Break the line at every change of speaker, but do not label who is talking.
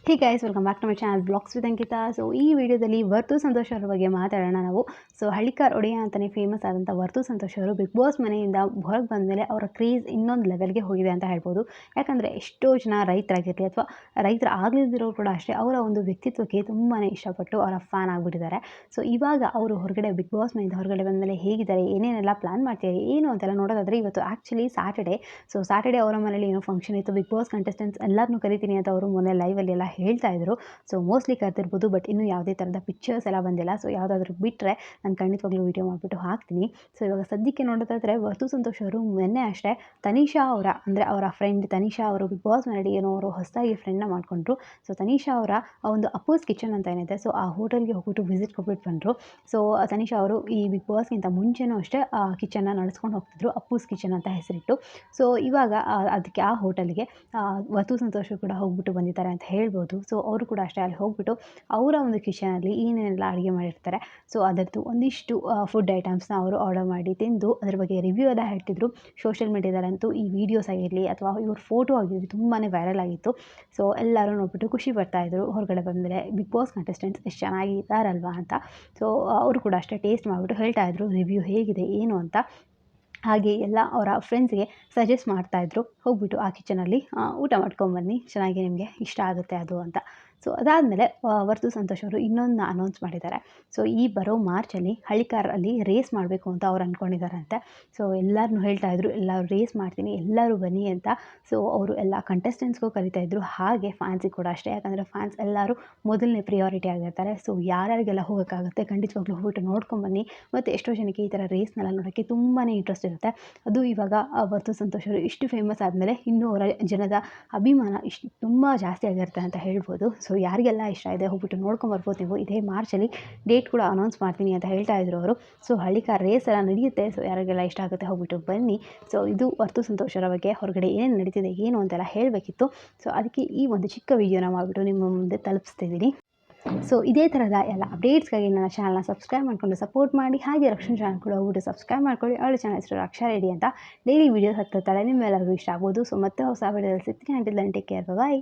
Hey guys, welcome back to my channel blogs with Ankita. So ಈ ವಿಡಿಯೋದಲ್ಲಿ ವರ್ತು ಸಂತೋಷ್ ಅವರ ಬಗ್ಗೆ ಮಾತಾಡೋಣ ನಾವು. ಸೊ ಹಳ್ಳಿಕಾರ್ ಒಡೆಯ ಅಂತಲೇ ಫೇಮಸ್ ಆದಂಥ ವರ್ತು ಸಂತೋಷ್ ಅವರು ಬಿಗ್ ಬಾಸ್ ಮನೆಯಿಂದ ಹೊರಗೆ ಬಂದ ಮೇಲೆ ಅವರ ಕ್ರೇಜ್ ಇನ್ನೊಂದು ಲೆವೆಲ್ಗೆ ಹೋಗಿದೆ ಅಂತ ಹೇಳ್ಬೋದು. ಯಾಕಂದರೆ ಎಷ್ಟೋ ಜನ ರೈತರಾಗಿರಲಿ ಅಥವಾ ರೈತರ ಆಗಲಿದ್ದಿರೋರು ಕೂಡ ಅಷ್ಟೇ ಅವರ ಒಂದು ವ್ಯಕ್ತಿತ್ವಕ್ಕೆ ತುಂಬಾ ಇಷ್ಟಪಟ್ಟು ಅವರ ಫ್ಯಾನ್ ಆಗಿಬಿಟ್ಟಿದ್ದಾರೆ. ಸೊ ಇವಾಗ ಅವರು ಹೊರಗಡೆ ಬಿಗ್ ಬಾಸ್ ಮನೆಯಿಂದ ಹೊರಗಡೆ ಬಂದ ಮೇಲೆ ಹೇಗಿದ್ದಾರೆ, ಏನೇನೆಲ್ಲ ಪ್ಲ್ಯಾನ್ ಮಾಡ್ತಿದ್ದಾರೆ ಏನು ಅಂತೆಲ್ಲ ನೋಡೋದಾದರೆ, ಇವತ್ತು ಆ್ಯಕ್ಚುಲಿ ಸ್ಯಾಟರ್ಡೇ. ಸೊ ಸ್ಯಾಟರ್ಡೇ ಅವರ ಮನೇಲಿ ಏನೋ ಫಂಕ್ಷನ್ ಇತ್ತು. ಬಿಗ್ ಬಾಸ್ ಕಂಟೆಸ್ಟೆಂಟ್ಸ್ ಎಲ್ಲರನ್ನೂ ಕರಿತೀನಿ ಅಂತ ಅವರು ಮೊನ್ನೆ ಲೈವಲ್ಲಿ ಎಲ್ಲ ಹೇಳ್ತಾ ಇದ್ರು. ಸೊ ಮೋಸ್ಟ್ಲಿ ಕರೆದಿರ್ಬೋದು, ಬಟ್ ಇನ್ನೂ ಯಾವುದೇ ಥರದ ಪಿಕ್ಚರ್ಸ್ ಎಲ್ಲ ಬಂದಿಲ್ಲ. ಸೊ ಯಾವುದಾದ್ರೂ ಬಿಟ್ಟರೆ ನಾನು ಖಂಡಿತವಾಗ್ಲೂ ವೀಡಿಯೋ ಮಾಡಿಬಿಟ್ಟು ಹಾಕ್ತೀನಿ. ಸೊ ಇವಾಗ ಸದ್ಯಕ್ಕೆ ನೋಡೋದಾದರೆ ವರ್ತು ಸಂತೋಷ್ ಅವರು ನಿನ್ನೆ ಅಷ್ಟೇ ತನಿಷಾ ಅವರ ಫ್ರೆಂಡ್ ತನಿಷಾ ಅವರು ಬಿಗ್ ಬಾಸ್ ಮನೆಯಲ್ಲಿ ಏನೋ ಅವರು ಹೊಸದಾಗಿ ಫ್ರೆಂಡ್ನ ಮಾಡ್ಕೊಂಡ್ರು. ಸೊ ತನಿಷಾ ಅವರ ಒಂದು ಅಪ್ಪೂಸ್ ಕಿಚನ್ ಅಂತ ಏನಿದೆ, ಸೊ ಆ ಹೋಟೆಲ್ಗೆ ಹೋಗ್ಬಿಟ್ಟು ವಿಸಿಟ್ ಕೊಟ್ಬಿಟ್ಟು ಬಂದರು. ಸೊ ತನಿಷಾ ಅವರು ಈ ಬಿಗ್ ಬಾಸ್ಗಿಂತ ಮುಂಚೆನೂ ಅಷ್ಟೇ ಆ ಕಿಚನ್ನ ನಡೆಸ್ಕೊಂಡು ಹೋಗ್ತಿದ್ರು, ಅಪ್ಪೂಸ್ ಕಿಚನ್ ಅಂತ ಹೆಸರಿಟ್ಟು. ಸೊ ಇವಾಗ ಅದಕ್ಕೆ ಆ ಹೋಟೆಲ್ಗೆ ವರ್ತು ಸಂತೋಷ್ ಕೂಡ ಹೋಗ್ಬಿಟ್ಟು ಬಂದಿದ್ದಾರೆ ಅಂತ ಹೇಳ್ಬೋದು. ಸೊ ಅವರು ಕೂಡ ಅಷ್ಟೇ ಅಲ್ಲಿ ಹೋಗ್ಬಿಟ್ಟು ಅವರ ಒಂದು ಕಿಚನಲ್ಲಿ ಏನೇನೆಲ್ಲ ಅಡುಗೆ ಮಾಡಿರ್ತಾರೆ, ಸೊ ಅದರದ್ದು ಒಂದಿಷ್ಟು ಫುಡ್ ಐಟಮ್ಸ್ನ ಅವರು ಆರ್ಡರ್ ಮಾಡಿ ತಿಂದು ಅದ್ರ ಬಗ್ಗೆ ರಿವ್ಯೂ ಎಲ್ಲ ಹೇಳ್ತಿದ್ರು. ಸೋಷಿಯಲ್ ಮೀಡಿಯಾದಲ್ಲಂತೂ ಈ ವಿಡಿಯೋಸ್ ಆಗಿರಲಿ ಅಥವಾ ಇವ್ರ ಫೋಟೋ ಆಗಿರಲಿ ತುಂಬಾ ವೈರಲ್ ಆಗಿತ್ತು. ಸೊ ಎಲ್ಲರೂ ನೋಡ್ಬಿಟ್ಟು ಖುಷಿ ಪಡ್ತಾಯಿದ್ರು ಹೊರಗಡೆ ಬಂದರೆ ಬಿಗ್ ಬಾಸ್ ಕಂಟೆಸ್ಟೆಂಟ್ಸ್ ಎಷ್ಟು ಚೆನ್ನಾಗಿದ್ದಾರಲ್ವಾ ಅಂತ. ಸೊ ಅವರು ಕೂಡ ಅಷ್ಟೇ ಟೇಸ್ಟ್ ಮಾಡಿಬಿಟ್ಟು ಹೇಳ್ತಾಯಿದ್ರು ರಿವ್ಯೂ ಹೇಗಿದೆ ಏನು ಅಂತ. ಹಾಗೆ ಎಲ್ಲ ಅವರ ಫ್ರೆಂಡ್ಸ್ಗೆ ಸಜೆಸ್ಟ್ ಮಾಡ್ತಾಯಿದ್ರು, ಹೋಗ್ಬಿಟ್ಟು ಆ ಕಿಚನಲ್ಲಿ ಊಟ ಮಾಡ್ಕೊಂಬನ್ನಿ, ಚೆನ್ನಾಗಿ ನಿಮಗೆ ಇಷ್ಟ ಆಗುತ್ತೆ ಅದು ಅಂತ. ಸೊ ಅದಾದಮೇಲೆ ವರ್ತು ಸಂತೋಷ್ ಅವರು ಇನ್ನೊಂದು ಅನೌನ್ಸ್ ಮಾಡಿದ್ದಾರೆ. ಸೊ ಈ ಬರೋ ಮಾರ್ಚಲ್ಲಿ ಹಳ್ಳಿಕಾರಲ್ಲಿ ರೇಸ್ ಮಾಡಬೇಕು ಅಂತ ಅವ್ರು ಅಂದ್ಕೊಂಡಿದ್ದಾರಂತೆ. ಸೊ ಎಲ್ಲರನ್ನೂ ಹೇಳ್ತಾಯಿದ್ರು, ಎಲ್ಲರೂ ರೇಸ್ ಮಾಡ್ತೀನಿ, ಎಲ್ಲರೂ ಬನ್ನಿ ಅಂತ. ಸೊ ಅವರು ಎಲ್ಲ ಕಂಟೆಸ್ಟೆಂಟ್ಸ್ಗೂ ಕರಿತಾಯಿದ್ರು, ಹಾಗೆ ಫ್ಯಾನ್ಸಿಗೆ ಕೂಡ ಅಷ್ಟೇ. ಯಾಕಂದರೆ ಫ್ಯಾನ್ಸ್ ಎಲ್ಲರೂ ಮೊದಲನೇ ಪ್ರಿಯಾರಿಟಿ ಆಗಿರ್ತಾರೆ. ಸೊ ಯಾರ್ಯಾರಿಗೆಲ್ಲ ಹೋಗೋಕ್ಕಾಗುತ್ತೆ ಖಂಡಿತವಾಗ್ಲೂ ಹೋಗ್ಬಿಟ್ಟು ನೋಡ್ಕೊಂಬನ್ನಿ. ಮತ್ತು ಎಷ್ಟೋ ಜನಕ್ಕೆ ಈ ಥರ ರೇಸ್ನೆಲ್ಲ ನೋಡೋಕ್ಕೆ ತುಂಬಾ ಇಂಟ್ರೆಸ್ಟ್ ಇರುತ್ತೆ. ಅದು ಇವಾಗ ವರ್ತು ಸಂತೋಷ್ ಅವರು ಇಷ್ಟು ಫೇಮಸ್ ಆದಮೇಲೆ ಇನ್ನೂ ಅವರ ಜನದ ಅಭಿಮಾನ ತುಂಬ ಜಾಸ್ತಿ ಆಗಿರುತ್ತೆ ಅಂತ ಹೇಳ್ಬೋದು. ಸೊ ಯಾರಿಗೆಲ್ಲ ಇಷ್ಟ ಇದೆ ಹೋಗ್ಬಿಟ್ಟು ನೋಡ್ಕೊಂಬರ್ಬೋದು ನೀವು. ಇದೇ ಮಾರ್ಚಲ್ಲಿ ಡೇಟ್ ಕೂಡ ಅನೌನ್ಸ್ ಮಾಡ್ತೀನಿ ಅಂತ ಹೇಳ್ತಾ ಇದ್ರು ಅವರು. ಸೊ ಹಳ್ಳಿಕಾರ್ ರೇಸ್ ಎಲ್ಲ ನಡೆಯುತ್ತೆ. ಸೊ ಯಾರಿಗೆಲ್ಲ ಇಷ್ಟ ಆಗುತ್ತೆ ಹೋಗ್ಬಿಟ್ಟು ಬನ್ನಿ. ಸೊ ಇದು ವರ್ತು ಸಂತೋಷ್ ಅವರ ಬಗ್ಗೆ ಹೊರಗಡೆ ಏನೇನು ನಡೀತಿದೆ ಏನು ಅಂತೆಲ್ಲ ಹೇಳಬೇಕಿತ್ತು. ಸೊ ಅದಕ್ಕೆ ಈ ಒಂದು ಚಿಕ್ಕ ವಿಡಿಯೋನ ಮಾಡಿಬಿಟ್ಟು ನಿಮ್ಮ ಮುಂದೆ ತಲುಪಿಸ್ತಿದ್ದೀನಿ. ಸೊ ಇದೇ ಥರದ ಎಲ್ಲ ಅಪ್ಡೇಟ್ಸ್ಗಾಗಿ ನನ್ನ ಚಾನಲ್ನ ಸಬ್ಸ್ಕ್ರೈಬ್ ಮಾಡಿಕೊಂಡು ಸಪೋರ್ಟ್ ಮಾಡಿ. ಹಾಗೆ ರಕ್ಷಣಾ ಚಾನಲ್ ಕೂಡ ಹೋಗ್ಬಿಟ್ಟು ಸಬ್ಸ್ಕ್ರೈಬ್ ಮಾಡ್ಕೊಳ್ಳಿ. ಅವಳ ಚಾನಲ್ ಹೆಸರು ರಕ್ಷಾ ರೆಡ್ಡಿ ಅಂತ. ಡೈಲಿ ವೀಡಿಯೋಸ್ ಹಾಕ್ತಿರ್ತಾಳೆ, ನಿಮ್ಮೆಲ್ಲರಿಗೂ ಇಷ್ಟ ಆಗ್ಬೋದು. ಸೊ ಮತ್ತೆ ಹೊಸ ವಿಡಿಯೋದಲ್ಲಿ ಸಿಗ್ತೀನಿ. ಅಂಟಿಲ್ ದೆನ್ ಟೇಕ್ ಕೇರ್, ಬಾಯ್.